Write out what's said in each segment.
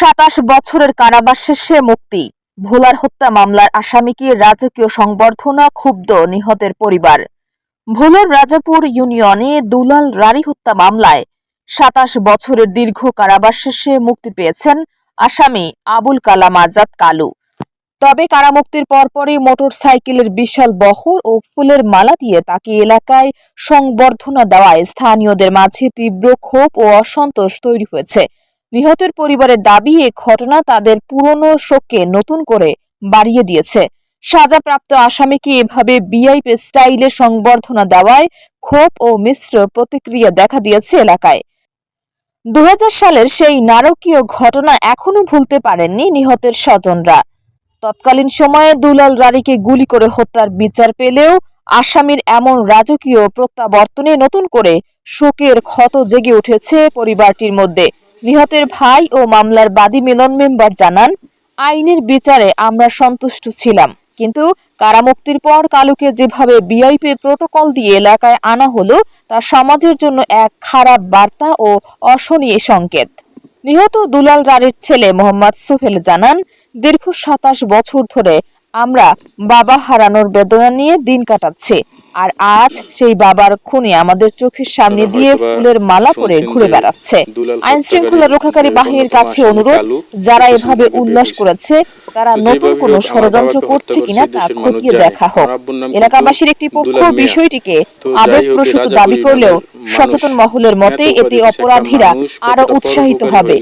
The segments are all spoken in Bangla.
২৭ বছরের কারাবাস শেষে মুক্তি। ভোলার হত্যা মামলার আসামিকে রাজকীয় সংবর্ধনা, ক্ষুব্ধ নিহতের পরিবার। ভোলার রাজাপুর ইউনিয়নে দুলাল রানী হত্যা মামলায় ২৭ বছরের দীর্ঘ কারাবাস শেষে মুক্তি পেয়েছেন আসামি আবুল কালাম আজাদ কালু। তবে কারামুক্তির পরপরই মোটরসাইকেলের বিশাল বহর ও ফুলের মালা দিয়ে তাকে এলাকায় সংবর্ধনা দেওয়ায় স্থানীয়দের মাঝে তীব্র ক্ষোভ ও অসন্তোষ তৈরি হয়েছে। নিহতের পরিবারের দাবি, এ ঘটনা তাদের পুরনো শোককে নতুন করে বাড়িয়ে দিয়েছে। সাজাপ্রাপ্ত আসামিকে এভাবে ভিআইপি স্টাইলে সংবর্ধনা দেওয়ায় ক্ষোভ ও মিশ্র প্রতিক্রিয়া দেখা দিয়েছে এলাকায়। ২০০০ সালের সেই নারকীয় ঘটনা এখনো ভুলতে পারেননি নিহতের স্বজনরা। তৎকালীন সময়ে দুলাল রানীকে গুলি করে হত্যার বিচার পেলেও আসামির এমন রাজকীয় প্রত্যাবর্তনে নতুন করে শোকের ক্ষত জেগে উঠেছে পরিবারটির মধ্যে। নিহতের ভাই ও মামলার বাদী মিলন মেম্বার জানান, আইনের বিচারে আমরা সন্তুষ্ট ছিলাম, কিন্তু কারামুক্তির পর কালুকে যেভাবে ভিআইপি প্রটোকল দিয়ে এলাকায় আনা হলো তা সমাজের জন্য এক খারাপ বার্তা ও অশনীয় সংকেত। নিহত দুলাল রানীর ছেলে মোহাম্মদ সোহেল জানান, দীর্ঘ ২৭ বছর ধরে আমরা বাবা হারানোর বেদনা নিয়ে দিন কাটাচ্ছি, আর আজ সেই বাবার খুনি আমাদের চোখের সামনে দিয়ে ফুলের মালা পরে ঘুরে বেড়াচ্ছে। আইন শৃঙ্খলা রক্ষাকারী বাহিনীর কাছে অনুরোধ, যারা এভাবে উল্লাস করেছে তারা নতুন কোনো ষড়যন্ত্র করছে কিনা তা খতিয়ে দেখা হোক। এলাকাবাসীর একটি পক্ষ বিষয়টিকে আবেগপ্রসূত দাবি করলেও সচেতন মহলের মতে এতে অপরাধীরা আরো উৎসাহিত হবে।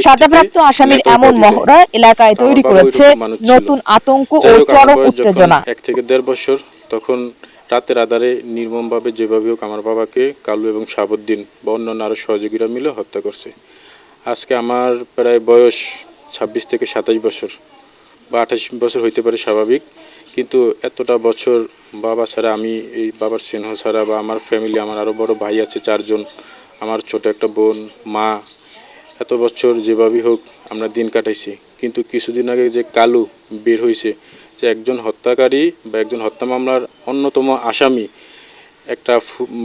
সাজাপ্রাপ্ত আসামির এমন মহড়া এলাকায় তৈরি করেছে নতুন আতঙ্ক ও চরম উত্তেজনা। ১ থেকে ১.৫ বছর তখন রাতের আধারে নির্মমভাবে যেভাবে হোক আমার বাবাকে কালু এবং শাহাবুদ্দিন বা অন্যান্য আরও সহযোগীরা মিলে হত্যা করছে। আজকে আমার প্রায় বয়স ২৬ থেকে ২৭ বছর বা ২৮ বছর হইতে পারে স্বাভাবিক, কিন্তু এতটা বছর বাবা ছাড়া, আমি এই বাবার স্নেহ ছাড়া বা আমার ফ্যামিলি, আমার আরও বড় ভাই আছে ৪ জন, আমার ছোট একটা বোন, মা, এত বছর যেভাবেই হোক আমরা দিন কাটাইছি। কিন্তু কিছুদিন আগে যে কালু বের হয়েছে, যে একজন হত্যাকারী বা একজন হত্যা মামলার অন্যতম আসামি, একটা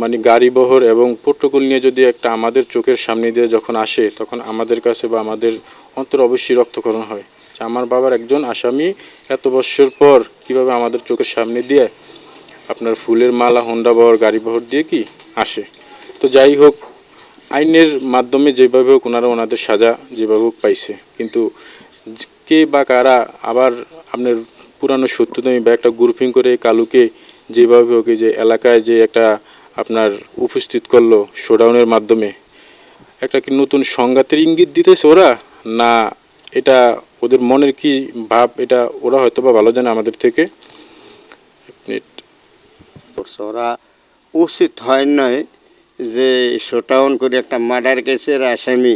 মানে গাড়িবহর এবং প্রটোকল নিয়ে যদি একটা আমাদের চোখের সামনে দিয়ে যখন আসে, তখন আমাদের কাছে বা আমাদের অন্তর অবশ্যই রক্তক্ষরণ হয় যে আমার বাবার একজন আসামি এত বছর পর কিভাবে আমাদের চোখের সামনে দিয়ে আপনার ফুলের মালা, হোন্ডা বহর, গাড়িবহর দিয়ে কি আসে। তো যাই হোক, আইনের মাধ্যমে যেভাবে হোক ওনাদের সাজা যেভাবে হোক পাইছে, কিন্তু কে বা কারা আবার আপনার পুরানো শত্রুতামি বা একটা গ্রুপিং করে কালুকে যেভাবে হোক যে এলাকায় যে একটা আপনার উপস্থিত করলো শোডাউনের মাধ্যমে, একটা কি নতুন সংঘাতের ইঙ্গিত দিতেছে ওরা, না এটা ওদের মনের কি ভাব, এটা ওরা হয়তো বা ভালো জানে আমাদের থেকে। ওরা উচিত হয় নয় যে শোডাউন করে একটা মার্ডার কেসের আসামি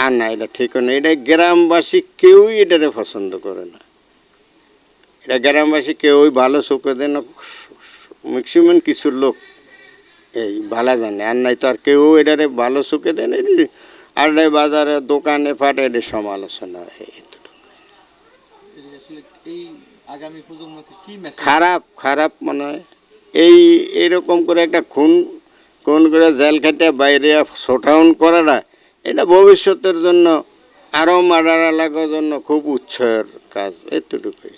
আনা, এটা ঠিক না। এটা গ্রামবাসী কেউই এটারে পছন্দ করে না, এটা গ্রামবাসী কেউই ভালো চোখে দেয় না। ম্যাক্সিমাম কিছু লোক এই ভালো জানে, আর নাই তো আর কেউ এটারে ভালো চোখে দেয় না। আর বাজারে দোকানে ফাটে এটা সমালোচনা হয়। খারাপ মনে হয় এইরকম করে একটা খুন করে জেল খেটে বাইরে শোডাউন করাটা, এটা ভবিষ্যতের জন্য আরও মার্ডার লাগার জন্য খুব উৎসাহের কাজ, এতটুকুই।